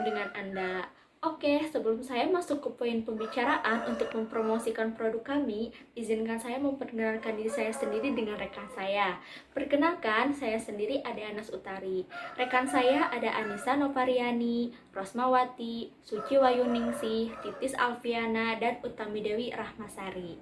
dengan Anda. Oke, sebelum saya masuk ke poin pembicaraan untuk mempromosikan produk kami, izinkan saya memperkenalkan diri saya sendiri dengan rekan saya. Perkenalkan, saya sendiri Ade Anas Utari. Rekan saya ada Anissa Novariani, Rosmawati, Suci Wayuningsih, Titis Alfiana, dan Utami Dewi Rahmasari.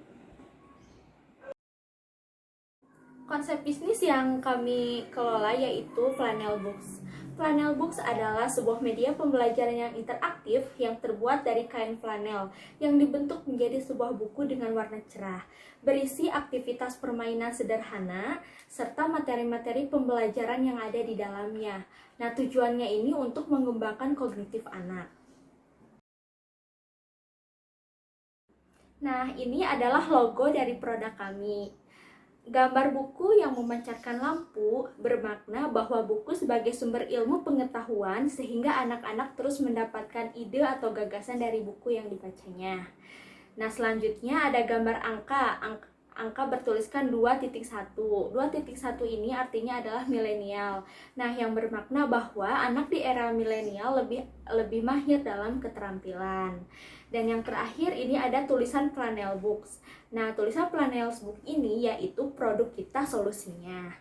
Konsep bisnis yang kami kelola yaitu Flannel Books. Flannel Books adalah sebuah media pembelajaran yang interaktif yang terbuat dari kain flanel yang dibentuk menjadi sebuah buku dengan warna cerah, berisi aktivitas permainan sederhana, serta materi-materi pembelajaran yang ada di dalamnya. Nah, tujuannya ini untuk mengembangkan kognitif anak. Nah, ini adalah logo dari produk kami. Gambar buku yang memancarkan lampu bermakna bahwa buku sebagai sumber ilmu pengetahuan sehingga anak-anak terus mendapatkan ide atau gagasan dari buku yang dibacanya. Nah, selanjutnya ada gambar angka. Angka bertuliskan 2.1. 2.1 ini artinya adalah milenial. Nah, yang bermakna bahwa anak di era milenial lebih mahir dalam keterampilan. Dan yang terakhir ini ada tulisan Flannel Books. Nah, tulisan Flannel Books ini yaitu produk kita solusinya.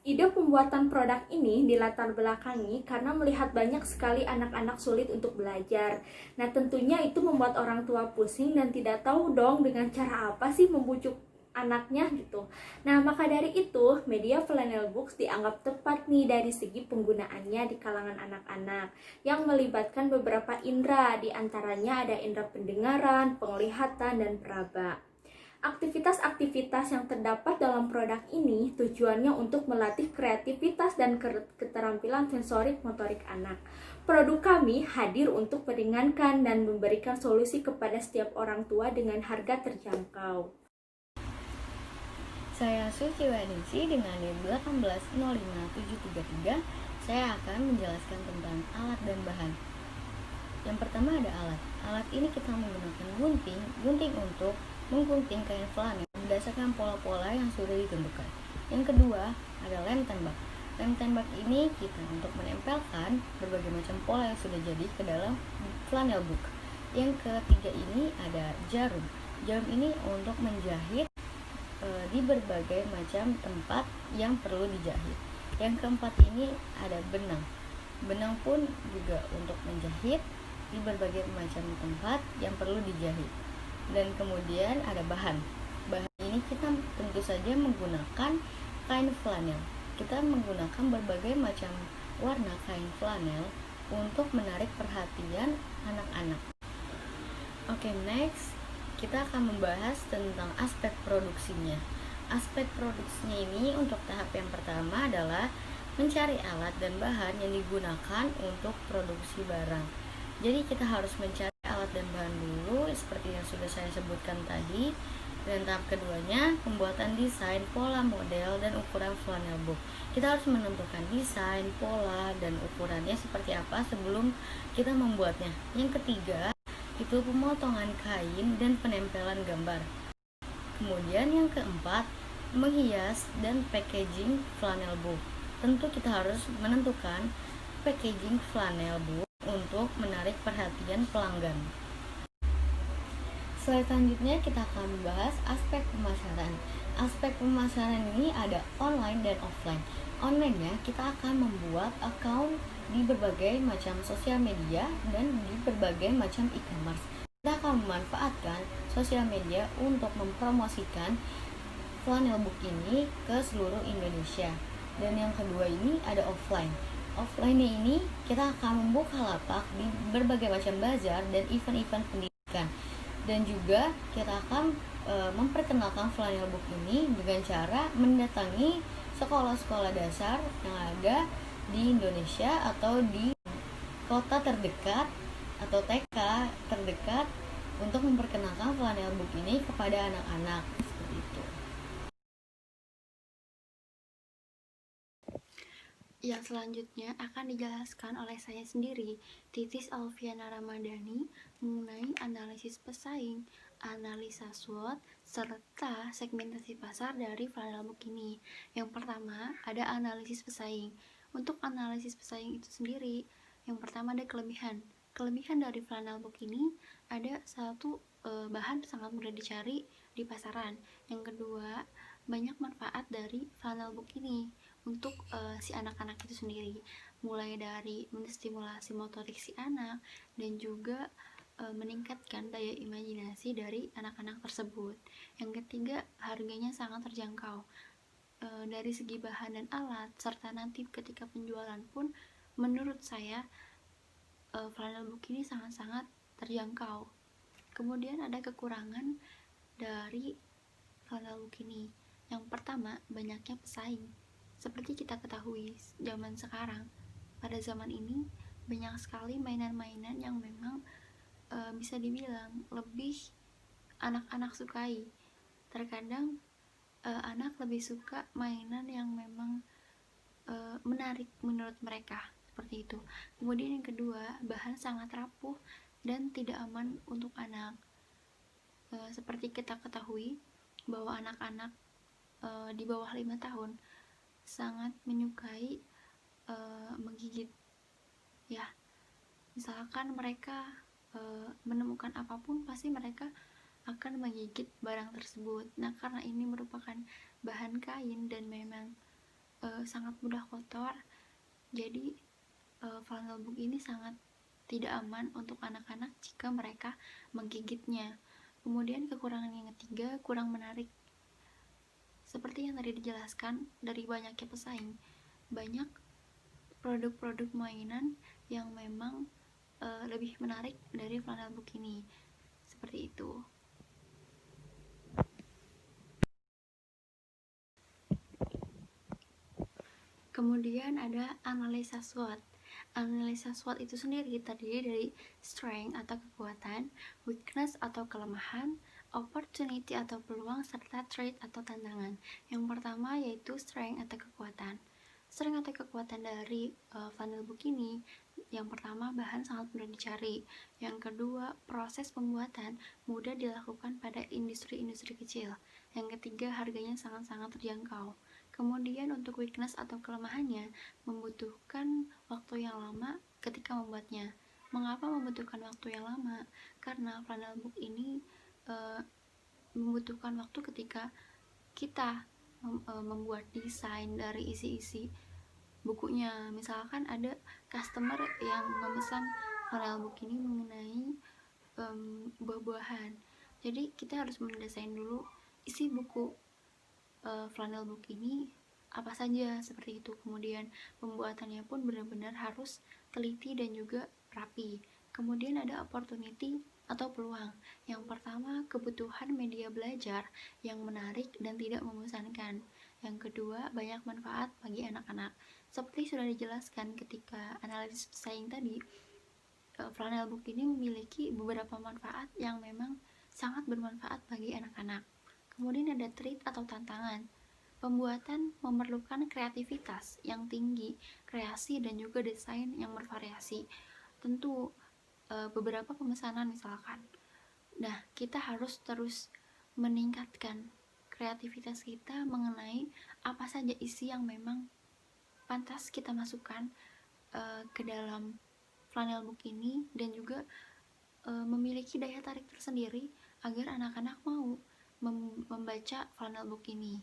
Ide pembuatan produk ini dilatar belakangi karena melihat banyak sekali anak-anak sulit untuk belajar. Nah, tentunya itu membuat orang tua pusing dan tidak tahu dong dengan cara apa sih membujuk anaknya gitu. Nah, maka dari itu, media Flannel Books dianggap tepat nih dari segi penggunaannya di kalangan anak-anak yang melibatkan beberapa indera, di antaranya ada indera pendengaran, penglihatan, dan peraba. Aktivitas-aktivitas yang terdapat dalam produk ini tujuannya untuk melatih kreativitas dan keterampilan sensorik motorik anak. Produk kami hadir untuk meringankan dan memberikan solusi kepada setiap orang tua dengan harga terjangkau. Saya Suci Waningsih dengan NIM 1805733. Saya akan menjelaskan tentang alat dan bahan. Yang pertama ada alat. Alat ini kita menggunakan gunting untuk menggunting kain flanel berdasarkan pola-pola yang sudah ditentukan. Yang kedua ada lem tembak. Lem tembak ini kita untuk menempelkan berbagai macam pola yang sudah jadi ke dalam flanel book. Yang ketiga ini ada jarum. Jarum ini untuk menjahit di berbagai macam tempat yang perlu dijahit. Yang keempat ini ada benang. Benang pun juga untuk menjahit di berbagai macam tempat yang perlu dijahit. Dan kemudian ada bahan. Bahan ini kita tentu saja menggunakan kain flanel. Kita menggunakan berbagai macam warna kain flanel untuk menarik perhatian anak-anak. Oke, next kita akan membahas tentang aspek produksinya. Aspek produksinya ini untuk tahap yang pertama adalah mencari alat dan bahan yang digunakan untuk produksi barang. Jadi kita harus mencari alat dan bahan dulu seperti yang sudah saya sebutkan tadi. Dan tahap keduanya pembuatan desain, pola, model, dan ukuran flannel book. Kita harus menentukan desain, pola, dan ukurannya seperti apa sebelum kita membuatnya. Yang ketiga itu pemotongan kain dan penempelan gambar. Kemudian yang keempat menghias dan packaging flannel book. Tentu kita harus menentukan packaging flannel book untuk menarik perhatian pelanggan. Selanjutnya kita akan membahas aspek pemasaran. Aspek pemasaran ini ada online dan offline. Online-nya kita akan membuat account di berbagai macam sosial media dan di berbagai macam e-commerce. Kita akan memanfaatkan sosial media untuk mempromosikan flannel book ini ke seluruh Indonesia. Dan yang kedua ini ada offline. Offline-nya ini kita akan membuka lapak di berbagai macam bazar dan event-event pendidikan. Dan juga kita akan memperkenalkan flannel book ini dengan cara mendatangi sekolah-sekolah dasar yang ada di Indonesia atau di kota terdekat atau TK terdekat untuk memperkenalkan flannel book ini kepada anak-anak seperti itu. Yang selanjutnya akan dijelaskan oleh saya sendiri, Titis Alfiana Ramadhani, mengenai analisis pesaing, analisa SWOT, serta segmentasi pasar dari flannel book ini. Yang pertama, ada analisis pesaing. Untuk analisis pesaing itu sendiri, Yang pertama ada kelebihan. Kelebihan dari flannel book ini ada satu, bahan sangat mudah dicari di pasaran. Yang kedua, banyak manfaat dari flannel book ini untuk si anak-anak itu sendiri, mulai dari menstimulasi motorik si anak dan juga meningkatkan daya imajinasi dari anak-anak tersebut. Yang ketiga, harganya sangat terjangkau. Dari segi bahan dan alat serta nanti ketika penjualan pun menurut saya flannel book ini sangat-sangat terjangkau. Kemudian ada kekurangan dari flannel book ini. Yang pertama, banyaknya pesaing. Seperti kita ketahui, zaman sekarang, pada zaman ini banyak sekali mainan-mainan yang memang bisa dibilang lebih anak-anak sukai. Terkadang anak lebih suka mainan yang memang menarik menurut mereka, seperti itu. Kemudian yang kedua, bahan sangat rapuh dan tidak aman untuk anak. Seperti kita ketahui bahwa anak-anak di bawah 5 tahun sangat menyukai menggigit, ya. Misalkan mereka menemukan apapun, pasti mereka akan menggigit barang tersebut. Nah, karena ini merupakan bahan kain dan memang sangat mudah kotor, jadi flannel book ini sangat tidak aman untuk anak-anak jika mereka menggigitnya. Kemudian kekurangan yang ketiga, kurang menarik. Seperti yang tadi dijelaskan, dari banyaknya pesaing, banyak produk-produk mainan yang memang lebih menarik dari flannel book ini, seperti itu. Kemudian ada analisa SWOT. Analisa SWOT itu sendiri terdiri dari strength atau kekuatan, weakness atau kelemahan, opportunity atau peluang, serta threat atau tantangan. Yang pertama yaitu strength atau kekuatan. Strength atau kekuatan dari flannel book ini, yang pertama, bahan sangat mudah dicari. Yang kedua, proses pembuatan mudah dilakukan pada industri-industri kecil. Yang ketiga, harganya sangat-sangat terjangkau. Kemudian untuk weakness atau kelemahannya, membutuhkan waktu yang lama ketika membuatnya. Mengapa membutuhkan waktu yang lama? Karena flannel book ini membutuhkan waktu ketika kita membuat desain dari isi-isi bukunya. Misalkan ada customer yang memesan flannel book ini mengenai buah-buahan. Jadi kita harus mendesain dulu isi buku flannel book ini apa saja, seperti itu. Kemudian pembuatannya pun benar-benar harus teliti dan juga rapi. Kemudian ada opportunity atau peluang. Yang pertama, kebutuhan media belajar yang menarik dan tidak membosankan. Yang kedua, banyak manfaat bagi anak-anak. Seperti sudah dijelaskan ketika analisis pesaing tadi, flannel book ini memiliki beberapa manfaat yang memang sangat bermanfaat bagi anak-anak. Kemudian ada trik atau tantangan. Pembuatan memerlukan kreativitas yang tinggi, kreasi dan juga desain yang bervariasi. Tentu beberapa pemesanan misalkan. Nah, kita harus terus meningkatkan kreativitas kita mengenai apa saja isi yang memang pantas kita masukkan ke dalam flannel book ini, dan juga memiliki daya tarik tersendiri agar anak-anak mau membaca flannel book ini.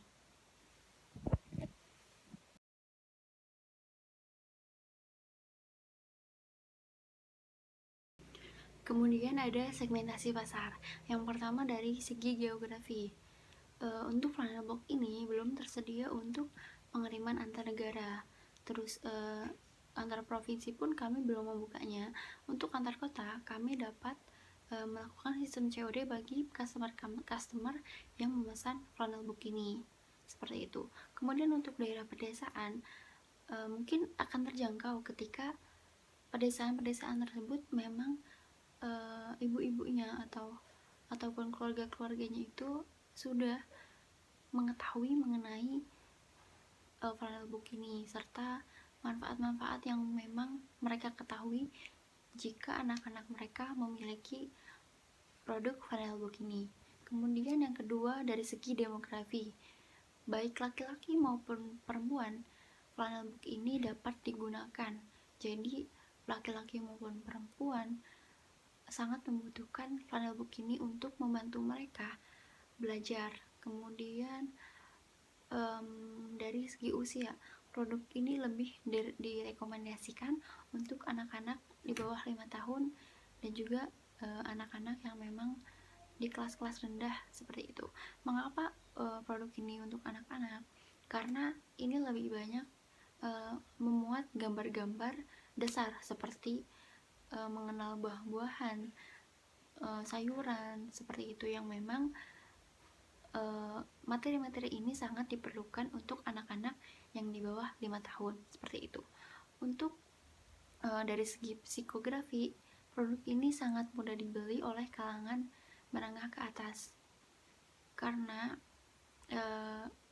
Kemudian ada segmentasi pasar. Yang pertama dari segi geografi. Untuk flannel book ini belum tersedia untuk pengiriman antar negara. Terus antar provinsi pun kami belum membukanya. Untuk antar kota kami dapat melakukan sistem COD bagi customer yang memesan flannel book ini, seperti itu. Kemudian untuk daerah pedesaan mungkin akan terjangkau ketika pedesaan-pedesaan tersebut memang ibu-ibunya ataupun keluarga-keluarganya itu sudah mengetahui mengenai flannel book ini serta manfaat-manfaat yang memang mereka ketahui jika anak-anak mereka memiliki produk flannel book ini. Kemudian yang kedua dari segi demografi, baik laki-laki maupun perempuan, flannel book ini dapat digunakan. Jadi laki-laki maupun perempuan sangat membutuhkan flannel book ini untuk membantu mereka belajar. Kemudian dari segi usia, produk ini lebih direkomendasikan untuk anak-anak di bawah 5 tahun dan juga anak-anak yang memang di kelas-kelas rendah seperti itu. Mengapa produk ini untuk anak-anak? Karena ini lebih banyak memuat gambar-gambar dasar seperti mengenal buah-buahan, sayuran, seperti itu yang memang materi-materi ini sangat diperlukan untuk anak-anak yang di bawah 5 tahun seperti itu. Untuk dari segi psikografi, produk ini sangat mudah dibeli oleh kalangan menengah ke atas karena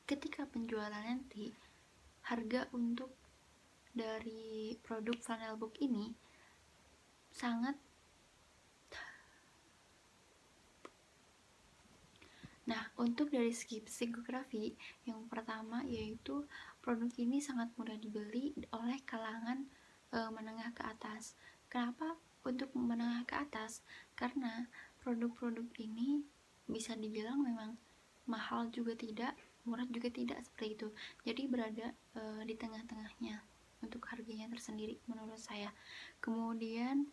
ketika penjualan nanti harga untuk dari produk flannel book ini sangat. Nah, untuk dari segi psikografi, yang pertama yaitu produk ini sangat mudah dibeli oleh kalangan menengah ke atas. Kenapa untuk menengah ke atas? Karena produk-produk ini bisa dibilang memang mahal juga tidak, murah juga tidak, seperti itu. Jadi berada di tengah-tengahnya untuk harganya tersendiri menurut saya. Kemudian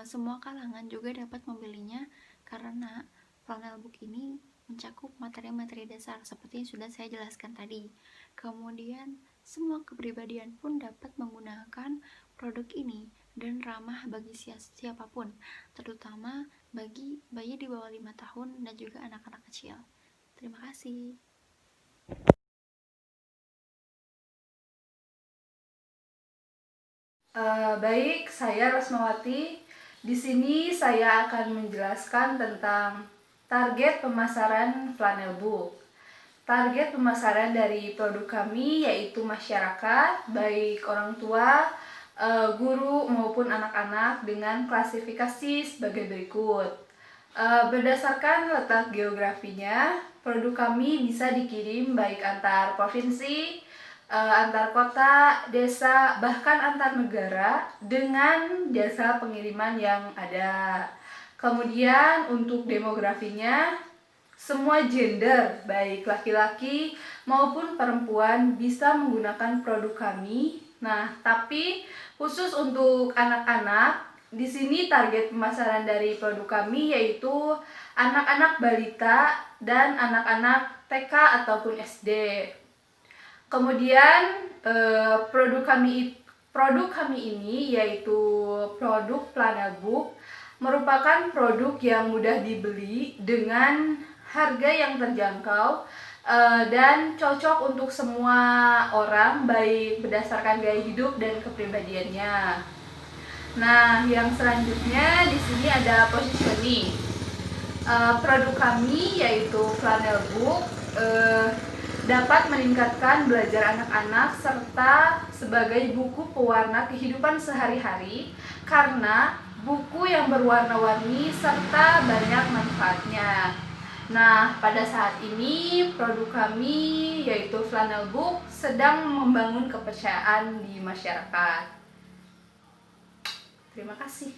semua kalangan juga dapat membelinya karena flannel book ini mencakup materi-materi dasar seperti yang sudah saya jelaskan tadi. Kemudian semua kepribadian pun dapat menggunakan produk ini dan ramah bagi siapapun, terutama bagi bayi di bawah 5 tahun dan juga anak-anak kecil. Terima kasih. Baik, saya Rosmawati. Di sini saya akan menjelaskan tentang target pemasaran flannel book. Target pemasaran dari produk kami yaitu masyarakat, baik orang tua, guru maupun anak-anak dengan klasifikasi sebagai berikut. Berdasarkan letak geografinya, produk kami bisa dikirim baik antar provinsi, antar kota, desa, bahkan antar negara dengan jasa pengiriman yang ada. Kemudian untuk demografinya, semua gender, baik laki-laki maupun perempuan bisa menggunakan produk kami. Nah, tapi khusus untuk anak-anak, di sini target pemasaran dari produk kami yaitu anak-anak balita dan anak-anak TK ataupun SD. Kemudian produk kami ini yaitu produk flannel book merupakan produk yang mudah dibeli dengan harga yang terjangkau dan cocok untuk semua orang baik berdasarkan gaya hidup dan kepribadiannya. Nah, yang selanjutnya di sini ada positioning. Produk kami yaitu flannel book dapat meningkatkan belajar anak-anak serta sebagai buku pewarna kehidupan sehari-hari karena buku yang berwarna-warni serta banyak manfaatnya. Nah, pada saat ini produk kami yaitu flannel book sedang membangun kepercayaan di masyarakat. Terima kasih.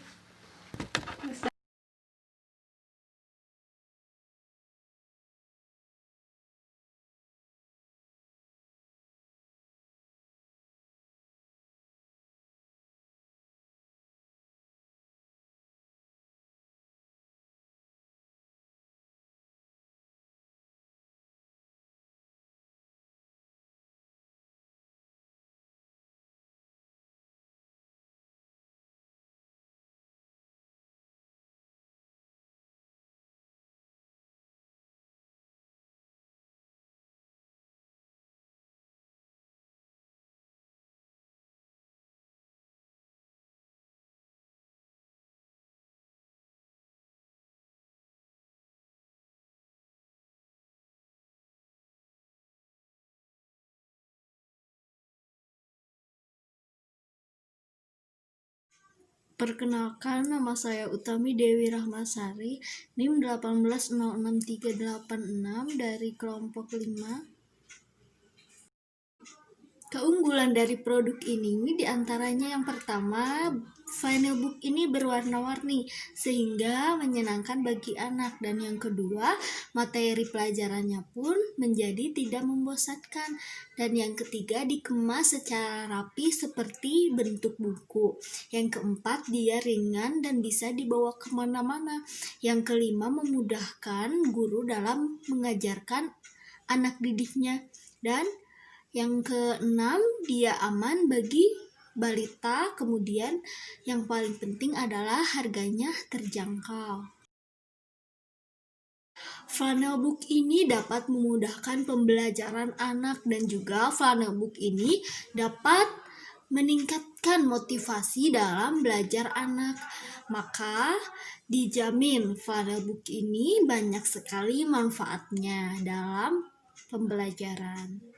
Perkenalkan, nama saya Utami Dewi Rahmasari, NIM 1806386 dari kelompok 5. Keunggulan dari produk ini diantaranya yang pertama, vinyl book ini berwarna-warni sehingga menyenangkan bagi anak, dan yang kedua, materi pelajarannya pun menjadi tidak membosankan, dan yang ketiga, dikemas secara rapi seperti bentuk buku. Yang keempat, dia ringan dan bisa dibawa kemana-mana. Yang kelima, memudahkan guru dalam mengajarkan anak didiknya, dan yang keenam, dia aman bagi balita. Kemudian yang paling penting adalah harganya terjangkau. Flannel book ini dapat memudahkan pembelajaran anak, dan juga flannel book ini dapat meningkatkan motivasi dalam belajar anak. Maka dijamin flannel book ini banyak sekali manfaatnya dalam pembelajaran.